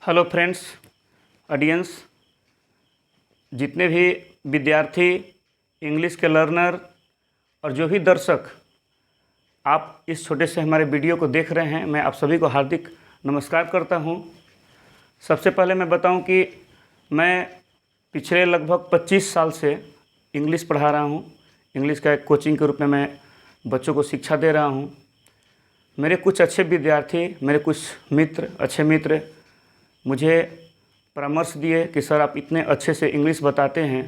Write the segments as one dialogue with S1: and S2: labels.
S1: Hello friends, audience, जितने भी विद्यार्थी, इंग्लिश के लर्नर और जो भी दर्शक आप इस छोटे से हमारे वीडियो को देख रहे हैं, मैं आप सभी को हार्दिक नमस्कार करता हूं। सबसे पहले मैं बताऊं कि मैं पिछले लगभग 25 साल से इंग्लिश पढ़ा रहा हूं। इंग्लिश का एक कोचिंग के रूप में मैं बच्चों को शिक्षा दे रहा हूं। मेरे कुछ अच्छे विद्यार्थी, मेरे कुछ अच्छे मित्र मुझे परामर्श दिए कि सर आप इतने अच्छे से इंग्लिश बताते हैं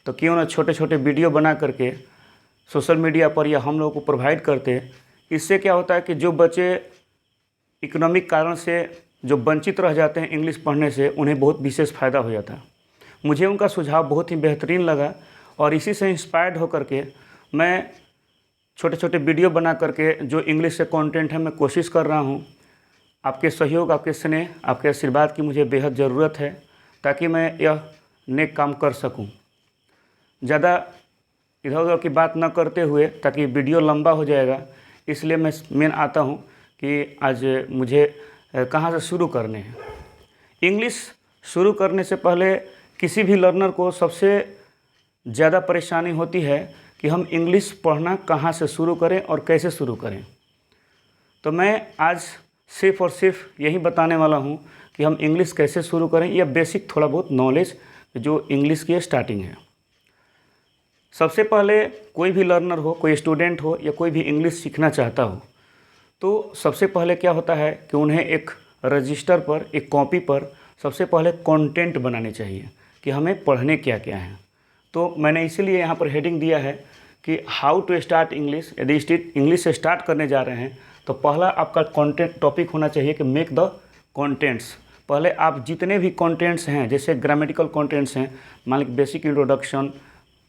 S1: तो क्यों ना छोटे छोटे वीडियो बना करके सोशल मीडिया पर या हम लोगों को प्रोवाइड करते। इससे क्या होता है कि जो बच्चे इकोनॉमिक कारण से जो वंचित रह जाते हैं इंग्लिश पढ़ने से, उन्हें बहुत विशेष फ़ायदा हो जाता है। मुझे उनका सुझाव बहुत ही बेहतरीन लगा और इसी से इंस्पायर्ड होकर के मैं छोटे छोटे वीडियो बना करके जो इंग्लिश से कंटेंट है मैं कोशिश कर रहा हूँ। आपके सहयोग, आपके स्नेह, आपके आशीर्वाद की मुझे बेहद ज़रूरत है ताकि मैं यह नेक काम कर सकूं। ज़्यादा इधर उधर की बात न करते हुए, ताकि वीडियो लंबा हो जाएगा, इसलिए मैं मेन आता हूं कि आज मुझे कहां से शुरू करने हैं। इंग्लिश शुरू करने से पहले किसी भी लर्नर को सबसे ज़्यादा परेशानी होती है कि हम इंग्लिश पढ़ना कहां से शुरू करें और कैसे शुरू करें। तो मैं आज सिर्फ और सिर्फ यही बताने वाला हूं कि हम इंग्लिश कैसे शुरू करें, या बेसिक थोड़ा बहुत नॉलेज जो इंग्लिश की स्टार्टिंग है। सबसे पहले कोई भी लर्नर हो, कोई स्टूडेंट हो या कोई भी इंग्लिश सीखना चाहता हो, तो सबसे पहले क्या होता है कि उन्हें एक रजिस्टर पर, एक कॉपी पर सबसे पहले कंटेंट बनाने चाहिए कि हमें पढ़ने क्या क्या है। तो मैंने इसीलिए यहाँ पर हेडिंग दिया है कि हाउ टू स्टार्ट इंग्लिश। यदि इंग्लिश से स्टार्ट करने जा रहे हैं तो पहला आपका कंटेंट टॉपिक होना चाहिए कि मेक द कंटेंट्स। पहले आप जितने भी कंटेंट्स हैं, जैसे ग्रामेटिकल कंटेंट्स हैं, मान लीजिए basic introduction,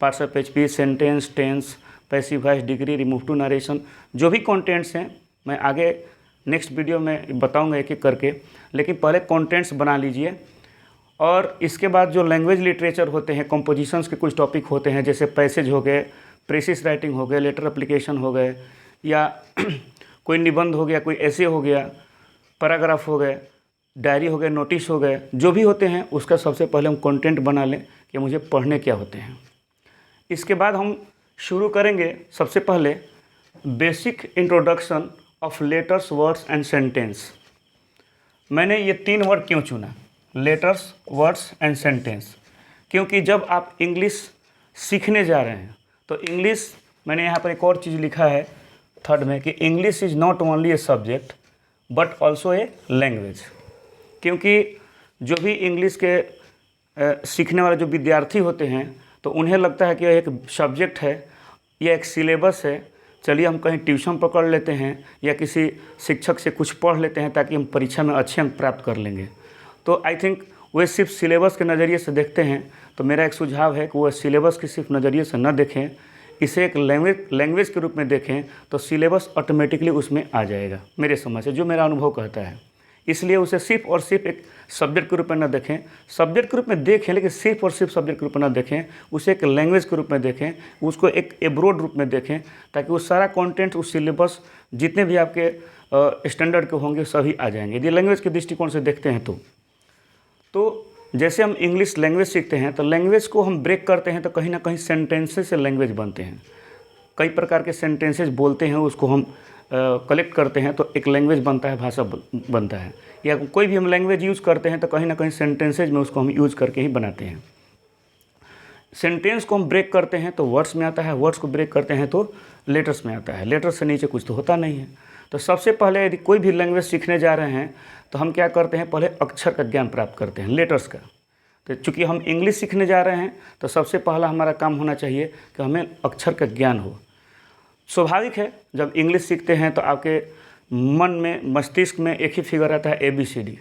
S1: parts of speech, sentence, tense, passive voice, degree, remove to narration, जो भी कंटेंट्स हैं मैं आगे नेक्स्ट वीडियो में बताऊंगा एक एक करके। लेकिन पहले कंटेंट्स बना लीजिए। और इसके बाद जो लैंग्वेज लिटरेचर होते हैं, कंपोजिशंस के कुछ टॉपिक होते हैं, जैसे पैसेज हो गए, प्रेसिस राइटिंग हो गए, लेटर एप्लीकेशन हो गए, या कोई निबंध हो गया, कोई ऐसे हो गया, पैराग्राफ हो गए, डायरी हो गए, नोटिस हो गए, जो भी होते हैं उसका सबसे पहले हम कंटेंट बना लें कि मुझे पढ़ने क्या होते हैं। इसके बाद हम शुरू करेंगे सबसे पहले basic introduction of letters, words and sentence. मैंने ये 3 वर्ड क्यों चुना, लेटर्स, वर्ड्स एंड सेंटेंस? क्योंकि जब आप इंग्लिश सीखने जा रहे हैं तो इंग्लिश, मैंने यहाँ पर एक और चीज़ लिखा है थर्ड में कि English is not only a subject but also a language. क्योंकि जो भी इंग्लिश के सीखने वाले जो विद्यार्थी होते हैं तो उन्हें लगता है कि यह एक सब्जेक्ट है, यह एक सिलेबस है, चलिए हम कहीं ट्यूशन पकड़ लेते हैं या किसी शिक्षक से कुछ पढ़ लेते हैं ताकि हम परीक्षा में अच्छे अंक प्राप्त कर लेंगे। तो आई थिंक वे सिर्फ सिलेबस के नज़रिए से देखते हैं। तो मेरा एक सुझाव है कि वह सिलेबस के सिर्फ नज़रिए से न देखें, इसे एक लैंग्वेज के रूप में देखें, तो सिलेबस ऑटोमेटिकली उसमें आ जाएगा, मेरे समझ से, जो मेरा अनुभव कहता है। इसलिए उसे सिर्फ और सिर्फ एक सब्जेक्ट के रूप में न देखें, सब्जेक्ट के रूप में देखें लेकिन सिर्फ और सिर्फ सब्जेक्ट के रूप में न देखें, उसे एक लैंग्वेज के रूप में देखें, उसको एक एब्रोड रूप में देखें, ताकि वो सारा कंटेंट, उस सिलेबस जितने भी आपके स्टैंडर्ड के होंगे सभी आ जाएंगे, यदि लैंग्वेज के दृष्टिकोण से देखते हैं तो जैसे हम इंग्लिश लैंग्वेज सीखते हैं तो लैंग्वेज को हम ब्रेक करते हैं तो कहीं ना कहीं सेंटेंसेस से लैंग्वेज बनते हैं। कई प्रकार के सेंटेंसेस बोलते हैं, उसको हम कलेक्ट करते हैं तो एक लैंग्वेज बनता है, भाषा बनता है। या कोई भी हम लैंग्वेज यूज़ करते हैं तो कहीं ना कहीं सेंटेंसेज में उसको हम यूज़ करके ही बनाते हैं। सेंटेंस को हम ब्रेक करते हैं तो वर्ड्स में आता है, वर्ड्स को ब्रेक करते हैं तो लेटर्स में आता है, लेटर्स से नीचे कुछ तो होता नहीं है। तो सबसे पहले यदि कोई भी लैंग्वेज सीखने जा रहे हैं तो हम क्या करते हैं, पहले अक्षर का ज्ञान प्राप्त करते हैं, लेटर्स का। तो चूँकि हम इंग्लिश सीखने जा रहे हैं तो सबसे पहला हमारा काम होना चाहिए कि हमें अक्षर का ज्ञान हो। स्वाभाविक है, जब इंग्लिश सीखते हैं तो आपके मन में, मस्तिष्क में एक ही फिगर आता है ABCD,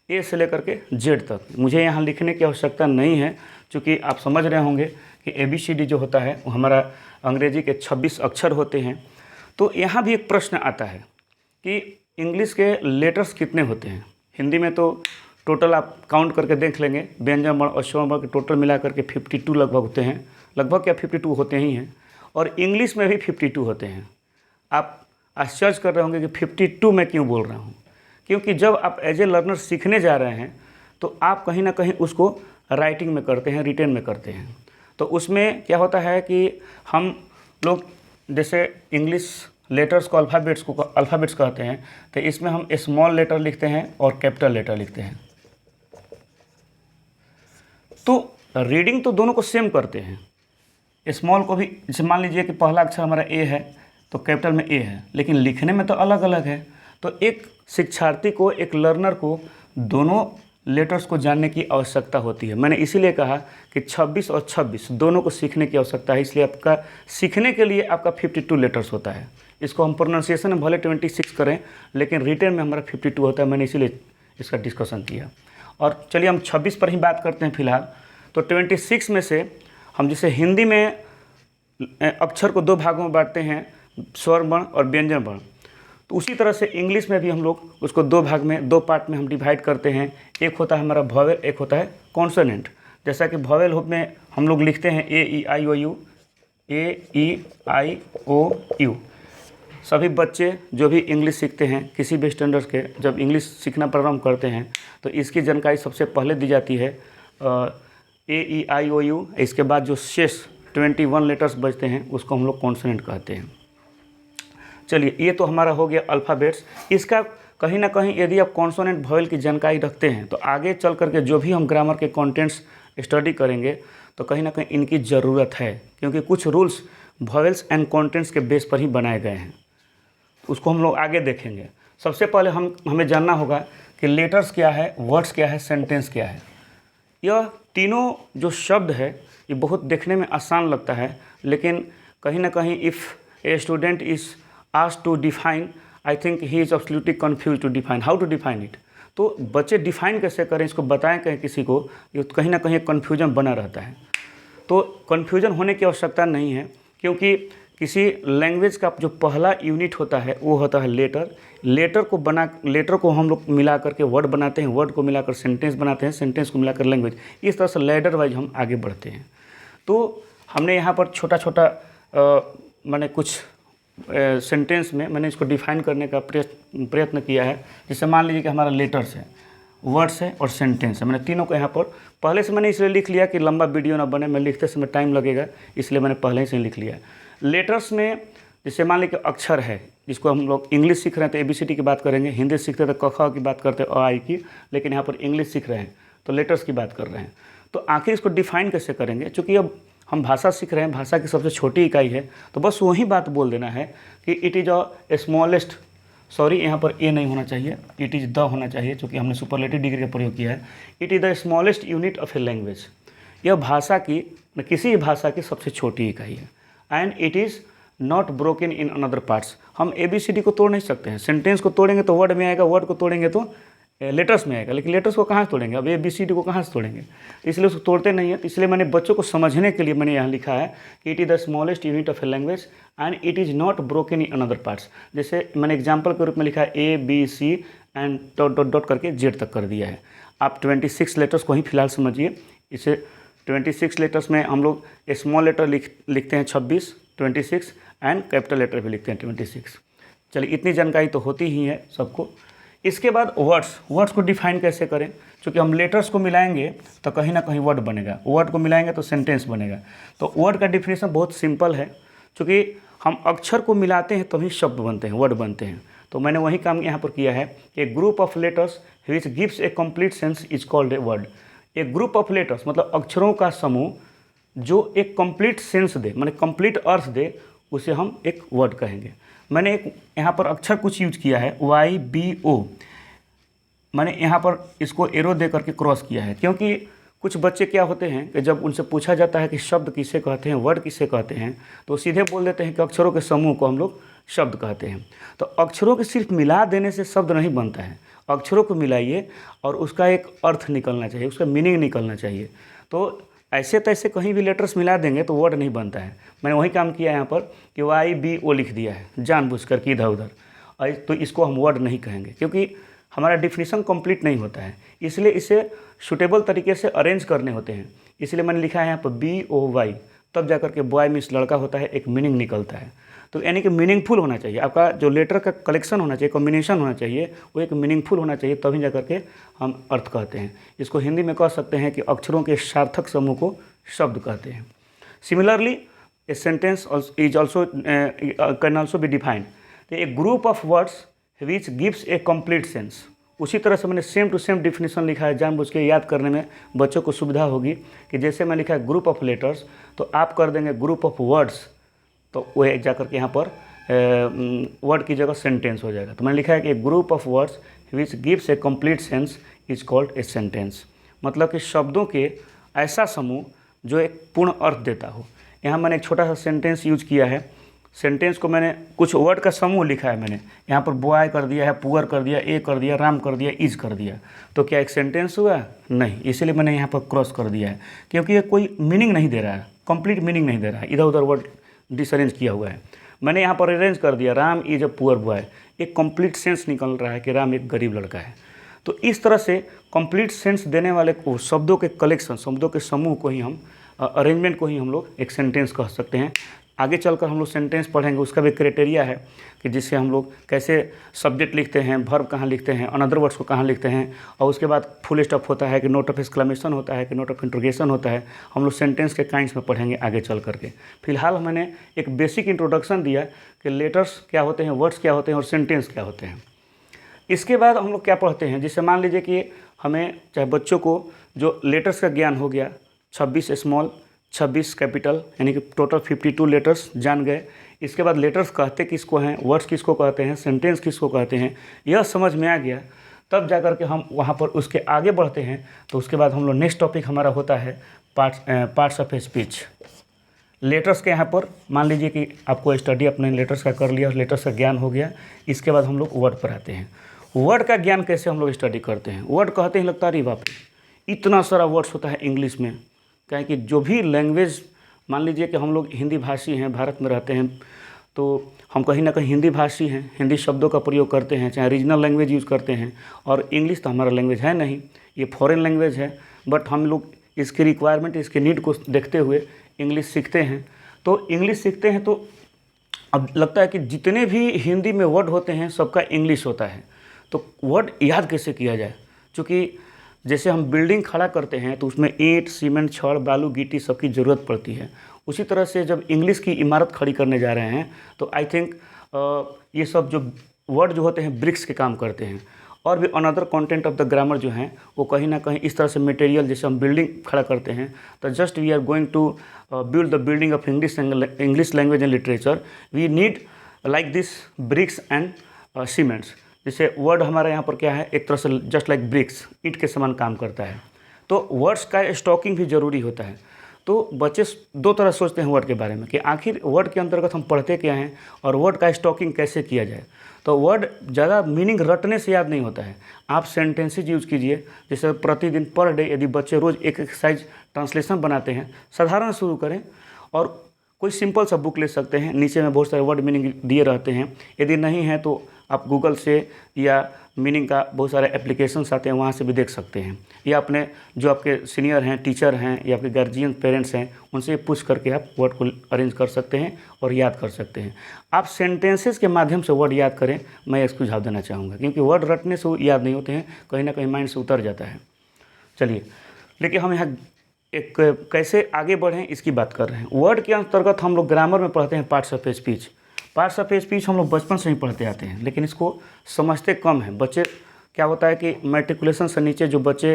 S1: ए से लेकर के जेड तक। मुझे यहाँ लिखने की आवश्यकता नहीं है, क्योंकि आप समझ रहे होंगे कि ABCD जो होता है वो हमारा अंग्रेजी के 26 अक्षर होते हैं। तो यहाँ भी एक प्रश्न आता है कि इंग्लिश के लेटर्स कितने होते हैं। हिंदी में तो टोटल आप काउंट करके देख लेंगे, व्यंजन वर्ण और स्वर्ण वर्ण के टोटल मिला करके 52 लगभग होते हैं, लगभग क्या 52 होते ही हैं। और इंग्लिश में भी 52 होते हैं। आप आश्चर्य कर रहे होंगे कि 52 मैं क्यों बोल रहा हूँ, क्योंकि जब आप एज ए लर्नर सीखने जा रहे हैं तो आप कहीं ना कहीं उसको राइटिंग में करते हैं, रिटेन में करते हैं। तो उसमें क्या होता है कि हम लोग जैसे इंग्लिश लेटर्स को अल्फ़ाबेट्स कहते हैं, तो इसमें हम स्मॉल लेटर लिखते हैं और कैपिटल लेटर लिखते हैं। तो रीडिंग तो दोनों को सेम करते हैं, स्मॉल को भी, जैसे मान लीजिए कि पहला अक्षर हमारा ए है तो कैपिटल में ए है, लेकिन लिखने में तो अलग अलग है। तो एक शिक्षार्थी को, एक लर्नर को दोनों लेटर्स को जानने की आवश्यकता होती है। मैंने इसीलिए कहा कि 26 और 26 दोनों को सीखने की आवश्यकता है, इसलिए आपका सीखने के लिए आपका 52 लेटर्स होता है। इसको हम प्रोनाउंसिएशन में भले 26 करें, लेकिन रिटेन में हमारा 52 होता है। मैंने इसीलिए इसका डिस्कशन किया। और चलिए हम 26 पर ही बात करते हैं फिलहाल। तो 26 में से हम जैसे हिंदी में अक्षर को 2 भागों में बांटते हैं, स्वर वर्ण और व्यंजन वर्ण, तो उसी तरह से इंग्लिश में भी हम लोग उसको 2 भाग में, 2 पार्ट में हम डिवाइड करते हैं। एक होता है हमारा वॉवेल, एक होता है कॉन्सोनेंट। जैसा कि वॉवेल में हम लोग लिखते हैं ए ई आई ओ you, A E I O you. सभी बच्चे जो भी इंग्लिश सीखते हैं, किसी भी स्टैंडर्ड के, जब इंग्लिश सीखना प्रारंभ करते हैं तो इसकी जानकारी सबसे पहले दी जाती है, ए ई आई ओ यू। इसके बाद जो शेष 21 लेटर्स बचते हैं उसको हम लोग कॉन्सोनेंट कहते हैं। चलिए, ये तो हमारा हो गया अल्फ़ाबेट्स। इसका कहीं ना कहीं यदि आप कॉन्सोनेंट वॉवेल की जानकारी रखते हैं तो आगे चल करके जो भी हम ग्रामर के कंटेंट्स स्टडी करेंगे तो कहीं ना कहीं इनकी ज़रूरत है, क्योंकि कुछ रूल्स वॉवेल्स एंड कंटेंट्स के बेस पर ही बनाए गए हैं। उसको हम लोग आगे देखेंगे। सबसे पहले हमें जानना होगा कि लेटर्स क्या है, वर्ड्स क्या है, सेंटेंस क्या है। यह तीनों जो शब्द है ये बहुत देखने में आसान लगता है, लेकिन कहीं ना कहीं if a student is asked to define, I think he is absolutely confused to define how to define it। तो बच्चे डिफाइन कैसे करें, इसको बताएं कहीं किसी को, ये कहीं ना कहीं कन्फ्यूजन बना रहता है। तो कन्फ्यूजन होने की आवश्यकता नहीं है, क्योंकि किसी लैंग्वेज का जो पहला यूनिट होता है वो होता है लेटर। लेटर को हम लोग मिला करके वर्ड बनाते हैं, वर्ड को मिलाकर सेंटेंस बनाते हैं, सेंटेंस को मिलाकर लैंग्वेज। इस तरह से लैडर वाइज हम आगे बढ़ते हैं। तो हमने यहाँ पर छोटा छोटा मैंने कुछ सेंटेंस में मैंने इसको डिफाइन करने का प्रयत्न किया है। जैसे मान लीजिए कि हमारा लेटर्स है, वर्ड्स है और सेंटेंस है। मैंने तीनों को यहाँ पर पहले से मैंने इसलिए लिख लिया कि लंबा वीडियो ना बने, मैं लिखते समय टाइम लगेगा, इसलिए मैंने पहले से लिख लिया। लेटर्स में जैसे मान लीजिए अक्षर है, जिसको हम लोग इंग्लिश सीख रहे हैं तो ABCD की बात करेंगे, हिंदी सीखते हैं तो क ख की बात करते हैं, अ आ इ की, लेकिन यहाँ पर इंग्लिश सीख रहे हैं तो लेटर्स की बात कर रहे हैं। तो आखिर इसको डिफाइन कैसे करेंगे, चूँकि अब हम भाषा सीख रहे हैं, भाषा की सबसे छोटी इकाई है, तो बस वही बात बोल देना है कि it is a smallest, sorry यहाँ पर ए नहीं होना चाहिए, इट इज़ द होना चाहिए, क्योंकि हमने सुपरलेटिव डिग्री का प्रयोग किया है। It is the smallest unit of a language. यह भाषा की, किसी भी भाषा की सबसे छोटी इकाई है। And it is not broken in another parts. हम ABCD को तोड़ नहीं सकते हैं। सेंटेंस को तोड़ेंगे तो वर्ड में आएगा, वर्ड को तोड़ेंगे तो लेटर्स में आएगा, लेकिन लेटर्स को कहाँ से तोड़ेंगे, अब ABCD को कहाँ से तोड़ेंगे, इसलिए उसको तोड़ते नहीं है। इसलिए मैंने बच्चों को समझने के लिए मैंने यहाँ लिखा है कि it is the smallest unit of a language and it is not broken in another parts. जैसे मैंने एग्जाम्पल के रूप में लिखा है ABC and dot dot dot करके Z तक कर दिया है। आप 26 लेटर्स को ही फिलहाल समझिए। इसे 26 लेटर्स में हम लोग स्मॉल लेटर लिखते हैं 26, 26 एंड कैपिटल लेटर भी लिखते हैं 26। चलिए, इतनी जानकारी तो होती ही है सबको। इसके बाद वर्ड्स को डिफाइन कैसे करें, क्योंकि हम लेटर्स को मिलाएंगे तो कहीं ना कहीं वर्ड बनेगा, वर्ड को मिलाएंगे तो सेंटेंस बनेगा। तो वर्ड का डिफिनेशन बहुत सिंपल है, क्योंकि हम अक्षर को मिलाते हैं तभी शब्द बनते हैं, वर्ड बनते हैं। तो मैंने वही काम यहाँ पर किया है। A group of letters which gives a complete sense is called a word. A group of letters मतलब अक्षरों का समूह जो एक कंप्लीट सेंस दे, माने कंप्लीट अर्थ दे, उसे हम एक वर्ड कहेंगे। मैंने एक यहाँ पर अक्षर कुछ यूज किया है YBO, मैंने यहाँ पर इसको एरो दे करके क्रॉस किया है, क्योंकि कुछ बच्चे क्या होते हैं कि जब उनसे पूछा जाता है कि शब्द किसे कहते हैं, वर्ड किसे कहते हैं, तो सीधे बोल देते हैं कि अक्षरों के समूह को हम लोग शब्द कहते हैं। तो अक्षरों के सिर्फ मिला देने से शब्द नहीं बनता है, अक्षरों को मिलाइए और उसका एक अर्थ निकलना चाहिए, उसका मीनिंग निकलना चाहिए। तो ऐसे तैसे कहीं भी लेटर्स मिला देंगे तो वर्ड नहीं बनता है। मैंने वही काम किया यहाँ पर कि YBO लिख दिया है जानबूझकर कि इधर उधर, तो इसको हम वर्ड नहीं कहेंगे, क्योंकि हमारा डिफिनीशन कंप्लीट नहीं होता है, इसलिए इसे सूटेबल तरीके से अरेंज करने होते हैं। इसलिए मैंने लिखा है यहाँ पर BOY, तब जाकर के बॉय मीन्स लड़का होता है, एक मीनिंग निकलता है। तो यानी कि मीनिंगफुल होना चाहिए, आपका जो लेटर का कलेक्शन होना चाहिए, कॉम्बिनेशन होना चाहिए, वो एक मीनिंगफुल होना चाहिए, तभी जा करके हम अर्थ कहते हैं। इसको हिंदी में कह सकते हैं कि अक्षरों के सार्थक समूह को शब्द कहते हैं। Similarly a sentence is also can also be defined A group of words which gives a complete sense. उसी तरह से मैंने सेम टू सेम डिफिनीशन लिखा है, जानबूझ के याद करने में बच्चों को सुविधा होगी कि जैसे मैं लिखा है ग्रुप ऑफ लेटर्स, तो आप कर देंगे ग्रुप ऑफ वर्ड्स, तो वो जा करके यहाँ पर वर्ड की जगह सेंटेंस हो जाएगा। तो मैंने लिखा है कि group of words which gives a complete sense is called a sentence, मतलब कि शब्दों के ऐसा समूह जो एक पूर्ण अर्थ देता हो। यहाँ मैंने एक छोटा सा सेंटेंस यूज किया है। सेंटेंस को मैंने कुछ वर्ड का समूह लिखा है, मैंने यहाँ पर बॉय कर दिया है, पुअर कर दिया, ए कर दिया, राम कर दिया, इज कर दिया, तो क्या एक सेंटेंस हुआ? नहीं। इसीलिए मैंने यहाँ पर क्रॉस कर दिया है, क्योंकि ये कोई मीनिंग नहीं दे रहा है, कंप्लीट मीनिंग नहीं दे रहा है, इधर उधर वर्ड डिसअरेंज किया हुआ है। मैंने यहाँ पर अरेंज कर दिया, Ram is a poor boy, एक कंप्लीट सेंस निकल रहा है कि राम एक गरीब लड़का है। तो इस तरह से कंप्लीट सेंस देने वाले को शब्दों के कलेक्शन, शब्दों के समूह को ही हम अरेंजमेंट को ही हम लोग एक सेंटेंस कह सकते हैं। आगे चलकर हम लोग सेंटेंस पढ़ेंगे, उसका भी क्राइटेरिया है कि जिससे हम लोग कैसे सब्जेक्ट लिखते हैं, वर्ब कहाँ लिखते हैं, अनदर वर्ड्स को कहाँ लिखते हैं, और उसके बाद फुल स्टॉप होता है कि नोट ऑफ एक्सक्लेमेशन होता है कि नोट ऑफ इंट्रोगेशन होता है। हम लोग सेंटेंस के काइंड्स में पढ़ेंगे आगे चल करके। फिलहाल मैंने एक बेसिक इंट्रोडक्शन दिया कि लेटर्स क्या होते हैं, वर्ड्स क्या होते हैं और सेंटेंस क्या होते हैं। इसके बाद हम लोग क्या पढ़ते हैं, जिससे मान लीजिए कि हमें चाहे बच्चों को जो लेटर्स का ज्ञान हो गया, 26 स्मॉल 26 कैपिटल, यानी कि टोटल 52 लेटर्स जान गए। इसके बाद लेटर्स कहते किसको हैं, वर्ड्स किसको कहते हैं, सेंटेंस किसको कहते हैं, यह समझ में आ गया, तब जा कर के हम वहाँ पर उसके आगे बढ़ते हैं। तो उसके बाद हम लोग नेक्स्ट टॉपिक हमारा होता है पार्ट्स ऑफ स्पीच। लेटर्स के यहाँ पर मान लीजिए कि आपको स्टडी अपने लेटर्स का कर लिया, लेटर्स का ज्ञान हो गया। इसके बाद हम लोग वर्ड पर आते हैं। वर्ड का ज्ञान कैसे हम लोग स्टडी करते हैं। वर्ड कहते हैं लगता है बाप रे इतना सारा वर्ड्स होता है इंग्लिश में, क्या है कि जो भी लैंग्वेज, मान लीजिए कि हम लोग हिंदी भाषी हैं, भारत में रहते हैं, तो हम कहीं ना कहीं हिंदी भाषी हैं, हिंदी शब्दों का प्रयोग करते हैं, चाहे रीजनल लैंग्वेज यूज़ करते हैं। और इंग्लिश तो हमारा लैंग्वेज है नहीं, ये फॉरेन लैंग्वेज है, बट हम लोग इसकी रिक्वायरमेंट, इसके नीड को देखते हुए इंग्लिश सीखते हैं। तो इंग्लिश सीखते हैं तो अब लगता है कि जितने भी हिंदी में वर्ड होते हैं सबका इंग्लिश होता है। तो वर्ड याद कैसे किया जाए, क्योंकि जैसे हम बिल्डिंग खड़ा करते हैं तो उसमें ईंट, सीमेंट, छड़, बालू, गिट्टी सबकी ज़रूरत पड़ती है। उसी तरह से जब इंग्लिश की इमारत खड़ी करने जा रहे हैं तो आई थिंक ये सब जो वर्ड जो होते हैं ब्रिक्स के काम करते हैं। और भी another content of the grammar जो हैं वो कहीं ना कहीं इस तरह से मटेरियल, जैसे हम बिल्डिंग खड़ा करते हैं तो just we are going to build the building of English language and literature, we need like this bricks and cements. जैसे वर्ड हमारा यहाँ पर क्या है, एक तरह से जस्ट लाइक ब्रिक्स, ईंट के समान काम करता है। तो वर्ड्स का स्टॉकिंग भी ज़रूरी होता है। तो बच्चे दो तरह सोचते हैं वर्ड के बारे में कि आखिर वर्ड के अंतर्गत हम पढ़ते क्या हैं और वर्ड का स्टॉकिंग कैसे किया जाए। तो वर्ड ज़्यादा मीनिंग रटने से याद नहीं होता है। आप सेंटेंसेज यूज़ कीजिए, जैसे प्रतिदिन पर डे यदि बच्चे रोज़ एक एक्सरसाइज ट्रांसलेशन बनाते हैं, साधारण शुरू करें और कोई सिंपल सा बुक ले सकते हैं, नीचे में बहुत सारे वर्ड मीनिंग दिए रहते हैं। यदि नहीं है तो आप गूगल से या मीनिंग का बहुत सारे एप्लीकेशंस आते हैं, वहाँ से भी देख सकते हैं, या अपने जो आपके सीनियर हैं, टीचर हैं या आपके गार्जियन पेरेंट्स हैं, उनसे पूछ करके आप वर्ड को अरेंज कर सकते हैं और याद कर सकते हैं। आप सेंटेंसेस के माध्यम से वर्ड याद करें, मैं एक सुझाव देना चाहूँगा, क्योंकि वर्ड रटने से वो याद नहीं होते हैं, कहीं ना कहीं माइंड से उतर जाता है। चलिए, लेकिन हम यहाँ एक कैसे आगे बढ़ें इसकी बात कर रहे हैं। वर्ड के अंतर्गत हम लोग ग्रामर में पढ़ते हैं parts of speech. Parts of speech हम लोग बचपन से ही पढ़ते आते हैं, लेकिन इसको समझते कम हैं बच्चे। क्या होता है कि मैट्रिकुलेशन से नीचे जो बच्चे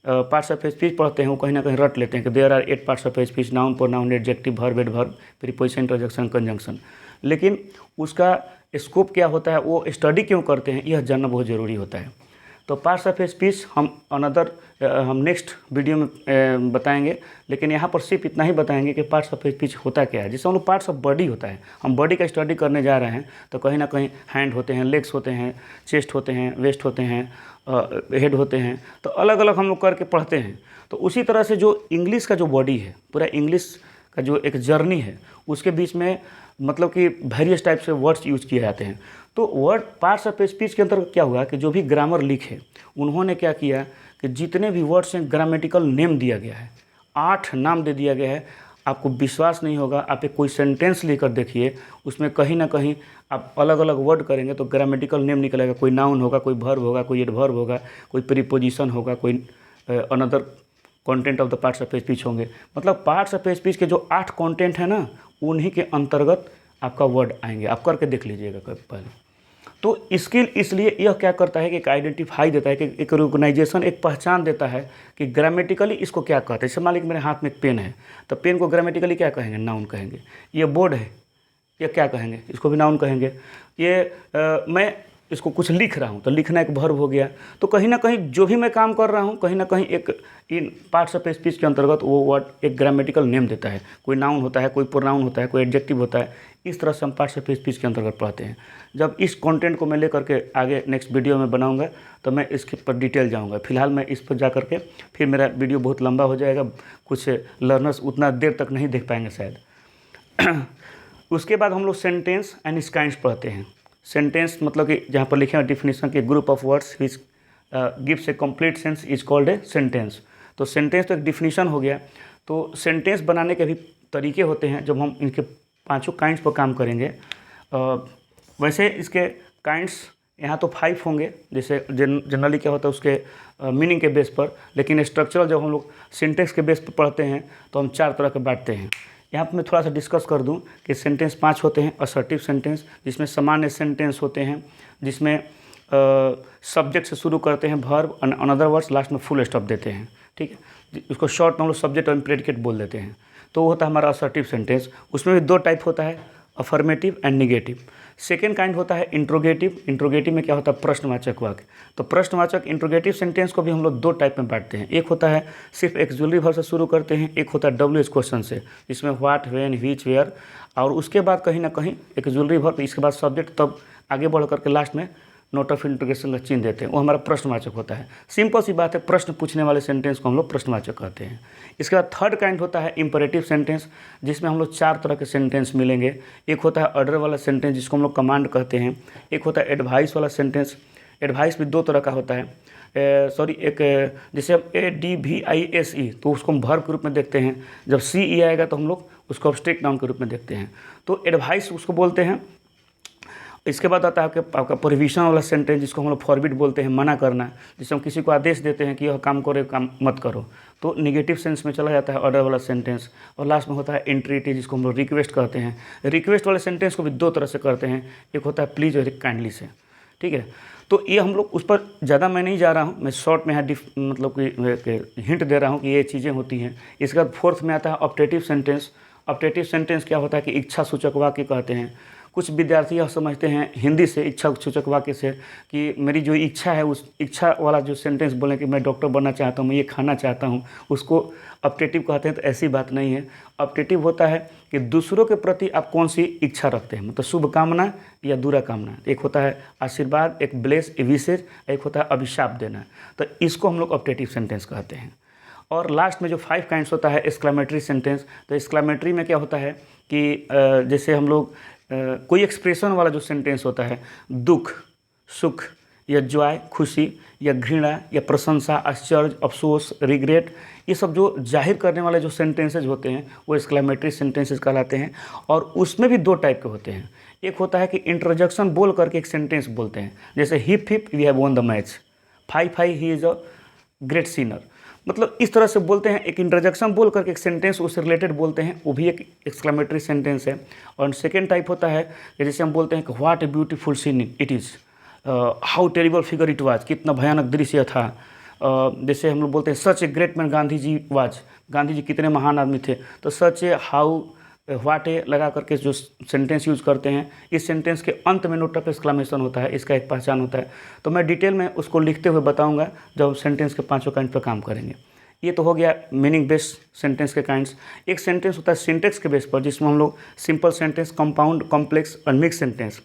S1: पार्ट्स ऑफ स्पीच पढ़ते हैं वो कहीं ना कहीं रट लेते हैं कि there are 8 parts of speech, noun, pronoun, adjective, verb, adverb, preposition, interjection, conjunction. लेकिन उसका स्कोप क्या होता है, वो स्टडी क्यों करते हैं, यह जानना बहुत ज़रूरी होता है। तो पार्ट्स ऑफ स्पीच हम नेक्स्ट वीडियो में बताएंगे, लेकिन यहाँ पर सिर्फ इतना ही बताएंगे कि पार्ट्स ऑफ स्पीच होता क्या है। जैसे हम लोग पार्ट्स ऑफ बॉडी होता है, हम बॉडी का स्टडी करने जा रहे हैं तो कहीं ना कहीं हैंड होते हैं, लेग्स होते हैं, चेस्ट होते हैं, वेस्ट होते हैं, हेड होते हैं, तो अलग अलग हम लोग करके पढ़ते हैं। तो उसी तरह से जो इंग्लिश का जो बॉडी है, पूरा इंग्लिश का जो एक जर्नी है, उसके बीच में मतलब कि वेरियस टाइप से वर्ड्स यूज़ किए जाते हैं। तो वर्ड पार्ट्स ऑफ स्पीच के अंतर्गत क्या हुआ कि जो भी ग्रामर लिखे उन्होंने क्या किया कि जितने भी वर्ड्स हैं ग्रामेटिकल नेम दिया गया है, 8 नाम दे दिया गया है। आपको विश्वास नहीं होगा, आप एक कोई सेंटेंस लेकर देखिए, उसमें कहीं ना कहीं आप अलग अलग वर्ड करेंगे तो ग्रामेटिकल नेम निकलेगा, कोई नाउन होगा, कोई वर्ब होगा, कोई एडवर्ब होगा, कोई प्रीपोजिशन होगा, कोई another content of the parts of speech होंगे। मतलब पार्ट्स ऑफ स्पीच के जो 8 कंटेंट है ना, उन्हीं के अंतर्गत आपका वर्ड आएंगे। आप करके देख लीजिएगा कभी पहले। तो स्किल इसलिए यह क्या करता है कि एक आइडेंटिफाई देता है, कि एक रिकॉग्नाइजेशन, एक पहचान देता है कि ग्रामेटिकली इसको क्या कहते हैं। जैसे मान लीजिए मेरे हाथ में एक पेन है, तो पेन को ग्रामेटिकली क्या कहेंगे? नाउन कहेंगे। ये बोर्ड है, ये क्या कहेंगे? इसको भी नाउन कहेंगे। ये मैं इसको कुछ लिख रहा हूँ, तो लिखना एक वर्ब हो गया। तो कहीं ना कहीं जो भी मैं काम कर रहा हूँ, कहीं ना कहीं एक इन पार्ट्स ऑफ स्पीच के अंतर्गत वो वर्ड एक ग्रामेटिकल नेम देता है। कोई नाउन होता है, कोई प्रोनाउन होता है, कोई एडजेक्टिव होता है। इस तरह से हम पार्ट्स ऑफ स्पीच के अंतर्गत पढ़ते हैं। जब इस कंटेंट को मैं लेकर के आगे नेक्स्ट वीडियो में बनाऊंगा तो मैं इसके पर डिटेल जाऊंगा। फिलहाल मैं इस पर जा करके फिर मेरा वीडियो बहुत लंबा हो जाएगा, कुछ लर्नर्स उतना देर तक नहीं देख पाएंगे शायद। उसके बाद हम लोग सेंटेंस एंड इट्स काइंड्स पढ़ते हैं। सेंटेंस मतलब कि जहाँ पर लिखे हैं डिफिनेशन के group of words which gives a complete sense is called a sentence. तो सेंटेंस तो एक डिफिनीशन हो गया। तो सेंटेंस बनाने के भी तरीके होते हैं जब हम इनके 5 काइंड्स पर काम करेंगे। वैसे इसके काइंड्स यहाँ तो 5 होंगे, जैसे जनरली क्या होता है उसके मीनिंग के बेस पर, लेकिन स्ट्रक्चरल जब हम लोग सिंटेक्स के बेस पर पढ़ते हैं तो हम 4 तरह के बांटते हैं। यहाँ पर मैं थोड़ा सा डिस्कस कर दूं कि सेंटेंस 5 होते हैं। असर्टिव सेंटेंस, जिसमें सामान्य सेंटेंस होते हैं, जिसमें सब्जेक्ट से शुरू करते हैं, वर्ब, अनदर वर्ड्स, लास्ट में फुल स्टॉप देते हैं। ठीक है, उसको शॉर्ट में हम लोग सब्जेक्ट और प्रेडिकेट बोल देते हैं। तो वो होता है हमारा असर्टिव सेंटेंस। उसमें भी 2 टाइप होता है, affirmative and negative. Second kind होता है इंट्रोगेटिव। इंट्रोगेटिव में क्या होता है? प्रश्नवाचक वाक्य। तो प्रश्नवाचक इंट्रोगेटिव सेंटेंस को भी हम लोग 2 टाइप में बांटते हैं। एक होता है सिर्फ एक्सुअली वर्ब से शुरू करते हैं, एक होता है WH क्वेश्चन से, जिसमें व्हाट, व्हेन, व्हिच, वेयर, और उसके बाद कहीं ना कहीं एक्सुअली वर्ब, इसके बाद सब्जेक्ट, तब आगे बढ़ करके लास्ट में नोट ऑफ इंट्रोगेशन का चिन्ह देते हैं। वो हमारा प्रश्नवाचक होता है। सिंपल सी बात है, प्रश्न पूछने वाले सेंटेंस को हम लोग प्रश्नवाचक कहते हैं। इसके बाद थर्ड काइंड होता है इंपरेटिव सेंटेंस, जिसमें हम लोग 4 तरह के सेंटेंस मिलेंगे। एक होता है ऑर्डर वाला सेंटेंस, जिसको हम लोग कमांड कहते हैं। एक होता है एडवाइस वाला सेंटेंस। एडवाइस भी 2 तरह का होता है। एक जैसे अब ADVISE, तो उसको हम वर्ब के रूप में देखते हैं। जब CE आएगा तो हम लोग उसको ऑब्जेक्ट नाउन के रूप में देखते हैं। तो एडवाइस उसको बोलते हैं। इसके बाद आता है आपका प्रोहिबिशन वाला सेंटेंस, जिसको हम लोग फॉरबिड बोलते हैं, मना करना। जैसे हम किसी को आदेश देते हैं कि यह काम करो, काम मत करो, तो निगेटिव सेंस में चला जाता है ऑर्डर वाला सेंटेंस। और लास्ट में होता है एंट्रीटी, जिसको हम लोग रिक्वेस्ट कहते हैं। रिक्वेस्ट वाले सेंटेंस को भी 2 तरह से करते हैं, एक होता है प्लीज़ और एक काइंडली से। ठीक है, तो ये हम लोग उस पर ज़्यादा मैं नहीं जा रहा हूँ, मैं शॉर्ट में यहाँ मतलब कि हिंट दे रहा हूँ कि ये चीज़ें होती हैं। इसके बाद फोर्थ में आता है ऑप्टेटिव सेंटेंस। ऑप्टेटिव सेंटेंस क्या होता है कि इच्छा सूचक वाक्य कहते हैं। कुछ विद्यार्थी यह समझते हैं हिंदी से, इच्छा सूचक वाक्य से, कि मेरी जो इच्छा है उस इच्छा वाला जो सेंटेंस बोलें कि मैं डॉक्टर बनना चाहता हूँ, मैं ये खाना चाहता हूँ, उसको ऑप्टेटिव कहते हैं। तो ऐसी बात नहीं है। ऑप्टेटिव होता है कि दूसरों के प्रति आप कौन सी इच्छा रखते हैं, मतलब शुभ कामना या बुरा कामना। एक होता है आशीर्वाद, एक ब्लेस, ए विशेष, एक होता है अभिशाप देना। तो इसको हम लोग ऑप्टेटिव सेंटेंस कहते हैं। और लास्ट में जो 5 काइंड्स होता है एक्सक्लेमेटरी सेंटेंस। तो एक्सक्लेमेटरी में क्या होता है कि जैसे हम लोग कोई एक्सप्रेशन वाला जो सेंटेंस होता है, दुख, सुख या जॉय, खुशी या घृणा या प्रशंसा, आश्चर्य, अफसोस, रिग्रेट, ये सब जो जाहिर करने वाले जो सेंटेंसेज होते हैं वो एक्सक्लेमेटरी सेंटेंसेस कहलाते हैं। और उसमें भी 2 टाइप के होते हैं। एक होता है कि इंट्रोडक्शन बोल करके एक सेंटेंस बोलते हैं, जैसे hip hip we have won the match, fie fie he is a great sinner. मतलब इस तरह से बोलते हैं। एक इंट्रोडक्शन बोल करके एक सेंटेंस उससे रिलेटेड बोलते हैं, वो भी एक एक्सक्लेमेटरी सेंटेंस है। और सेकेंड टाइप होता है कि जैसे हम बोलते हैं कि what a beautiful scene it is, how terrible figure it was, कितना भयानक दृश्य था। जैसे हम लोग बोलते हैं such a great man Gandhi ji was, Gandhi ji कितने महान आदमी थे। तो सच ए, हाउ, व्हाट ए लगा करके जो सेंटेंस यूज़ करते हैं, इस सेंटेंस के अंत में नोट ऑफ एक्सक्लेमेशन होता है, इसका एक पहचान होता है। तो मैं डिटेल में उसको लिखते हुए बताऊंगा जब सेंटेंस के 5 काइंड पर काम करेंगे। ये तो हो गया मीनिंग बेस्ड सेंटेंस के काइंड्स। एक सेंटेंस होता है सिंटेक्स के बेस पर, जिसमें हम लोग सिंपल सेंटेंस, कंपाउंड, कॉम्प्लेक्स और मिक्स सेंटेंस,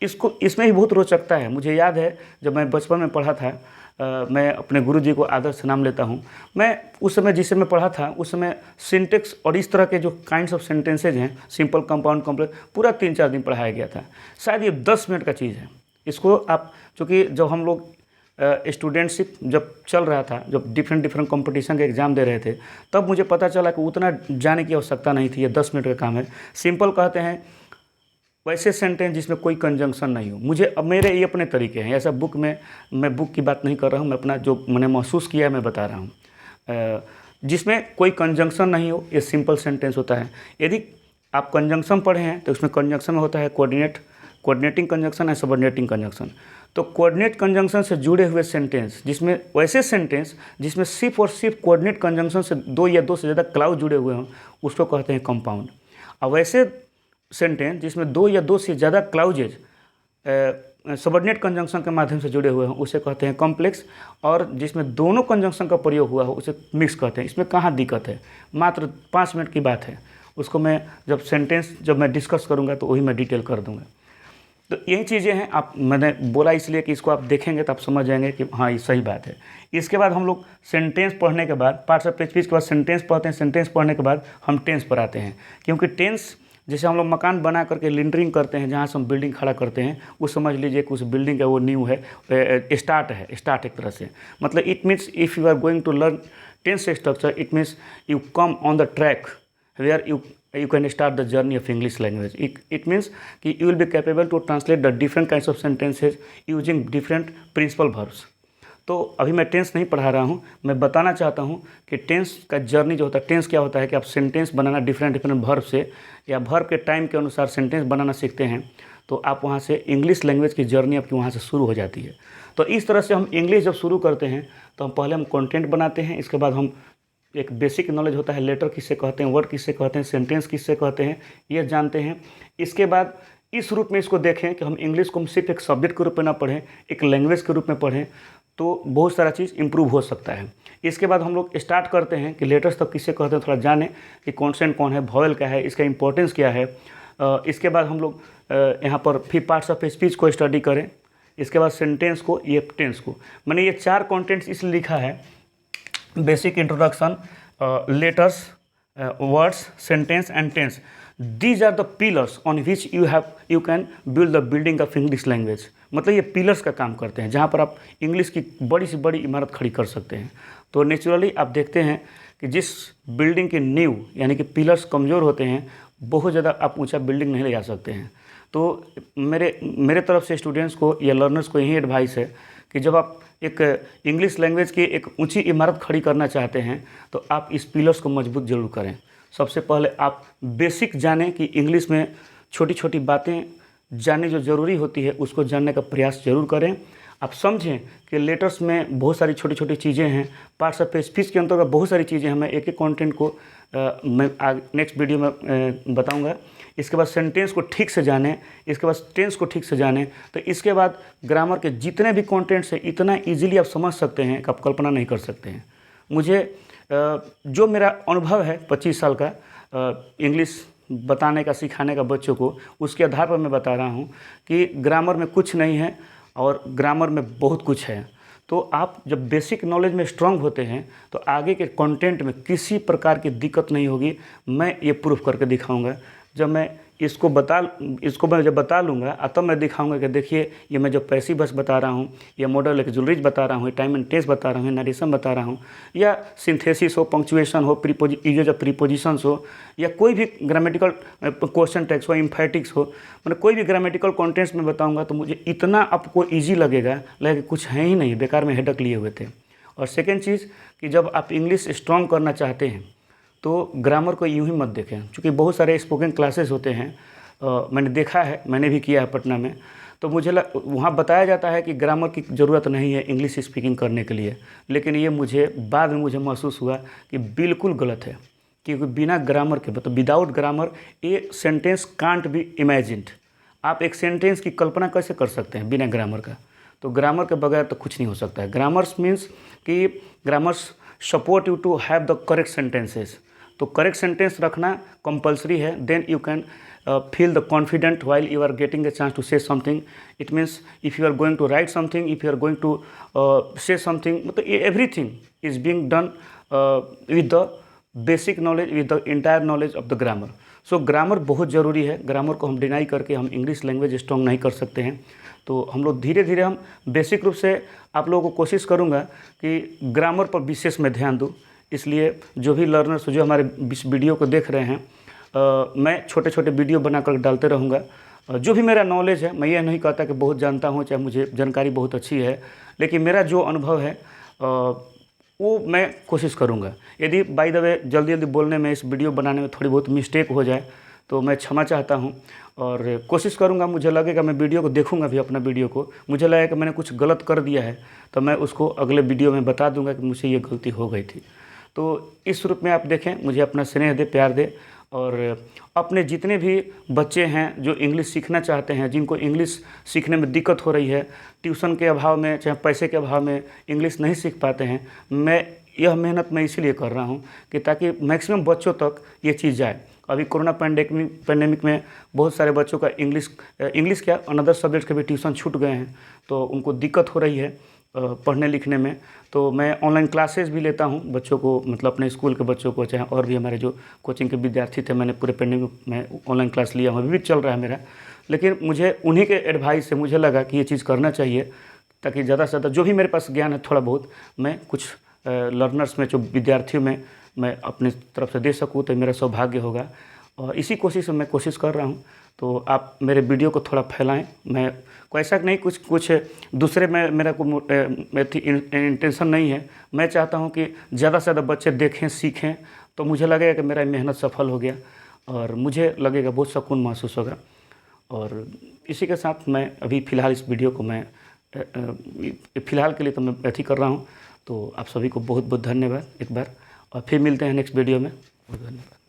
S1: इसमें भी बहुत रोचकता है। मुझे याद है जब मैं बचपन में पढ़ा था, मैं अपने गुरुजी को आदर्श नाम लेता हूँ, मैं उस समय जिस समय पढ़ा था उस समय सिंटेक्स और इस तरह के जो काइंड्स ऑफ सेंटेंसेज हैं, सिंपल, कंपाउंड, कॉम्प्लेक्स, पूरा 3-4 दिन पढ़ाया गया था। शायद ये 10 मिनट का चीज़ है। इसको आप, चूँकि जब हम लोग स्टूडेंटशिप जब चल रहा था, जब डिफरेंट डिफरेंट कंपटीशन के एग्ज़ाम दे रहे थे, तब मुझे पता चला कि उतना जाने की आवश्यकता नहीं थी। ये 10 मिनट का काम है। सिंपल कहते हैं वैसे सेंटेंस जिसमें कोई कंजंक्शन नहीं हो। मुझे अब मेरे ये अपने तरीके हैं, ऐसा बुक में मैं बुक की बात नहीं कर रहा हूँ, मैं अपना जो मैंने महसूस किया है मैं बता रहा हूँ। जिसमें कोई कंजंक्शन नहीं हो, ये सिंपल सेंटेंस होता है। यदि आप कंजंक्शन पढ़े हैं तो उसमें कंजंक्शन में होता है कोऑर्डिनेटिंग कंजंक्शन है, सबऑर्डिनेटिंग कंजंक्शन। तो कोऑर्डिनेट कंजंक्शन से जुड़े हुए सेंटेंस, जिसमें वैसे सेंटेंस जिसमें सिर्फ और सिर्फ कोऑर्डिनेट कंजंक्शन से 2 या 2 से ज़्यादा क्लाउज जुड़े हुए हों, उसको कहते हैं कंपाउंड। और वैसे सेंटेंस जिसमें 2 या 2 से ज़्यादा क्लाउजेज सबऑर्डिनेट कंजंक्शन के माध्यम से जुड़े हुए हों, उसे कहते हैं कॉम्प्लेक्स। और जिसमें दोनों कंजंक्शन का प्रयोग हुआ हो उसे मिक्स कहते हैं। इसमें कहाँ दिक्कत है, मात्र 5 मिनट की बात है। उसको मैं जब मैं डिस्कस करूँगा तो वही मैं डिटेल कर दूँगा। तो यही चीज़ें हैं। मैंने बोला इसलिए कि इसको आप देखेंगे तो आप समझ जाएंगे कि हाँ ये सही बात है। इसके बाद हम लोग सेंटेंस पढ़ने के बाद, पार्ट्स ऑफ स्पीच के बाद सेंटेंस पढ़ते हैं। सेंटेंस पढ़ने के बाद हम टेंस पर आते हैं, क्योंकि टेंस जैसे हम लोग मकान बना करके लिंटरिंग करते हैं, जहाँ से हम बिल्डिंग खड़ा करते हैं, वो समझ लीजिए कि उस बिल्डिंग का वो नींव है, स्टार्ट एक तरह से। मतलब it means if you are going to learn tense structure, it means you come on the track where you can start the journey of English language. It means कि you will be capable to translate the different kinds of sentences using different principal verbs. तो अभी मैं tense नहीं पढ़ा रहा हूँ, मैं बताना चाहता हूँ कि टेंस का जर्नी जो होता है, टेंस क्या होता है कि आप सेंटेंस बनाना डिफरेंट वर्ब से या वर्ब के टाइम के अनुसार सेंटेंस बनाना सीखते हैं, तो आप वहाँ से इंग्लिश लैंग्वेज की जर्नी आपकी वहाँ से शुरू हो जाती है। तो इस तरह से हम इंग्लिश जब शुरू करते हैं तो हम पहले हम कंटेंट बनाते हैं, इसके बाद हम एक बेसिक नॉलेज होता है, लेटर किससे कहते हैं, वर्ड किससे कहते हैं, सेंटेंस किससे कहते हैं, ये जानते हैं। इसके बाद इस रूप में इसको देखें कि हम इंग्लिश को हम सिर्फ एक सब्जेक्ट के रूप में ना पढ़ें, एक लैंग्वेज के रूप में पढ़ें, तो बहुत सारा चीज़ इंप्रूव हो सकता है। इसके बाद हम लोग स्टार्ट करते हैं कि लेटर्स तक किससे कहते हैं, थोड़ा जानें कि कॉन्सेंट कौन है, वॉवेल क्या है, इसका इंपॉर्टेंस क्या है। इसके बाद हम लोग यहाँ पर फिर पार्ट्स ऑफ स्पीच को स्टडी करें। इसके बाद सेंटेंस को, ये टेंस को। मैंने ये 4 कॉन्टेंट्स इसलिए लिखा है, basic introduction, letters, words, sentence and tense. These are the pillars on which you can build the building of English language. मतलब ये पिलर्स का काम करते हैं, जहाँ पर आप इंग्लिश की बड़ी से बड़ी इमारत खड़ी कर सकते हैं। तो नेचुरली आप देखते हैं कि जिस बिल्डिंग की नींव यानी कि पिलर्स कमज़ोर होते हैं, बहुत ज़्यादा आप ऊंचा बिल्डिंग नहीं ले जा सकते हैं। तो मेरे तरफ से स्टूडेंट्स को या लर्नर्स को यही एडवाइस है कि जब आप एक इंग्लिश लैंग्वेज की एक ऊंची इमारत खड़ी करना चाहते हैं तो आप इस पिलर्स को मजबूत जरूर करें। सबसे पहले आप बेसिक जानें कि इंग्लिश में छोटी छोटी बातें जाननी जो ज़रूरी होती है उसको जानने का प्रयास जरूर करें। आप समझें कि लेटर्स में बहुत सारी छोटी छोटी चीज़ें हैं, पार्ट्स ऑफ स्पीच के अंतर्गत बहुत सारी चीज़ें हैं। मैं एक एक कंटेंट को मैं नेक्स्ट वीडियो में बताऊंगा। इसके बाद सेंटेंस को ठीक से जानें, इसके बाद टेंस को ठीक से जानें, तो इसके बाद ग्रामर के जितने भी कंटेंट्स हैं इतना इजीली आप समझ सकते हैं कि आप कल्पना नहीं कर सकते हैं। मुझे जो मेरा अनुभव है 25 साल का इंग्लिश बताने का, सिखाने का बच्चों को, उसके आधार पर मैं बता रहा हूँ कि ग्रामर में कुछ नहीं है और ग्रामर में बहुत कुछ है। तो आप जब बेसिक नॉलेज में स्ट्रांग होते हैं तो आगे के कंटेंट में किसी प्रकार की दिक्कत नहीं होगी। मैं ये प्रूफ करके दिखाऊंगा। जब मैं इसको मैं जब बता लूँगा तब मैं दिखाऊंगा कि देखिए ये मैं जो पैसिव वॉइस बता रहा हूँ, या मॉडल एक्सुलरीज बता रहा हूँ, टाइम एंड टेंस बता रहा हूँ, नरेशन बता रहा हूँ, या सिंथेसिस हो, पंक्चुएशन हो, यूजेज ऑफ प्रीपोजिशंस हो, या कोई भी ग्रामेटिकल क्वेश्चन टैग्स हो, इम्फैटिक्स हो, मतलब कोई भी ग्रामेटिकल कॉन्टेंट्स में बताऊँगा तो मुझे इतना आपको ईजी लगेगा कुछ है ही नहीं, बेकार में हेडक लिए हुए थे। और सेकेंड चीज़ कि जब आप इंग्लिश स्ट्रॉन्ग करना चाहते हैं तो ग्रामर को यूं ही मत देखें, क्योंकि बहुत सारे स्पोकन क्लासेस होते हैं, मैंने देखा है, मैंने भी किया है पटना में। तो मुझे वहाँ बताया जाता है कि ग्रामर की ज़रूरत नहीं है इंग्लिश स्पीकिंग करने के लिए, लेकिन ये मुझे बाद में महसूस हुआ कि बिल्कुल गलत है, क्योंकि बिना ग्रामर के, मतलब विदाउट ग्रामर ये सेंटेंस कांट बी इमेजिन्ड। आप एक सेंटेंस की कल्पना कैसे कर सकते हैं बिना ग्रामर का? तो ग्रामर के बगैर तो कुछ नहीं हो सकता है। ग्रामर्स मीन्स कि grammars support you to have the correct sentences. तो करेक्ट सेंटेंस रखना कंपलसरी है। Then you can feel the confident while you are getting a chance to say something. It means if you are going to write something, if you are going to say something, मतलब everything is being done with the basic knowledge, with the entire knowledge of the grammar. So grammar बहुत ज़रूरी है। Grammar को हम deny करके हम English language strong नहीं कर सकते हैं। तो हम लोग धीरे धीरे हम बेसिक रूप से आप लोगों को कोशिश करूँगा कि ग्रामर पर विशेष मैं ध्यान दूँ। इसलिए जो भी लर्नर्स जो हमारे इस वीडियो को देख रहे हैं, मैं छोटे छोटे वीडियो बनाकर डालते रहूँगा। जो भी मेरा नॉलेज है, मैं ये नहीं कहता कि बहुत जानता हूँ, चाहे मुझे जानकारी बहुत अच्छी है, लेकिन मेरा जो अनुभव है वो मैं कोशिश करूँगा। यदि बाय द वे जल्दी जल्दी बोलने में, इस वीडियो बनाने में थोड़ी बहुत मिस्टेक हो जाए तो मैं क्षमा चाहता हूँ और कोशिश करूँगा। मुझे लगेगा, मैं वीडियो को देखूँगा भी, अपना वीडियो को, मुझे लगेगा कि मैंने कुछ गलत कर दिया है तो मैं उसको अगले वीडियो में बता दूँगा कि मुझे ये गलती हो गई थी। तो इस रूप में आप देखें, मुझे अपना स्नेह दे, प्यार दे और अपने जितने भी बच्चे हैं जो इंग्लिश सीखना चाहते हैं, जिनको इंग्लिश सीखने में दिक्कत हो रही है, ट्यूशन के अभाव में चाहे पैसे के अभाव में इंग्लिश नहीं सीख पाते हैं, मैं यह मेहनत मैं इसीलिए कर रहा हूँ कि ताकि मैक्सिमम बच्चों तक ये चीज़ जाए। अभी कोरोना पैंडेमिक में बहुत सारे बच्चों का इंग्लिश क्या अनदर सब्जेक्ट के भी ट्यूशन छूट गए हैं, तो उनको दिक्कत हो रही है पढ़ने लिखने में। तो मैं ऑनलाइन क्लासेस भी लेता हूँ बच्चों को, मतलब अपने स्कूल के बच्चों को, चाहे और भी हमारे जो कोचिंग के विद्यार्थी थे, मैंने पूरे पैंडेमिक में ऑनलाइन क्लास लिया हूँ, अभी भी चल रहा है मेरा। लेकिन मुझे उन्हीं के एडवाइस से मुझे लगा कि ये चीज़ करना चाहिए ताकि ज़्यादा से ज़्यादा जो भी मेरे पास ज्ञान है थोड़ा बहुत मैं कुछ लर्नर्स में, जो विद्यार्थियों में मैं अपनी तरफ से दे सकूँ, तो मेरा सौभाग्य होगा। और इसी कोशिश में मैं कोशिश कर रहा हूँ। तो आप मेरे वीडियो को थोड़ा फैलाएं। मैं कोई ऐसा नहीं कुछ दूसरे में मेरा को इंटेंशन नहीं है। मैं चाहता हूँ कि ज़्यादा से ज़्यादा बच्चे देखें, सीखें, तो मुझे लगेगा कि मेरा मेहनत सफल हो गया और मुझे लगेगा बहुत सुकून महसूस होगा। और इसी के साथ मैं अभी फ़िलहाल इस वीडियो को मैं फ़िलहाल के लिए तो मैं अथी कर रहा हूँ। तो आप सभी को बहुत बहुत धन्यवाद एक बार, और फिर मिलते हैं नेक्स्ट वीडियो में। बहुत धन्यवाद।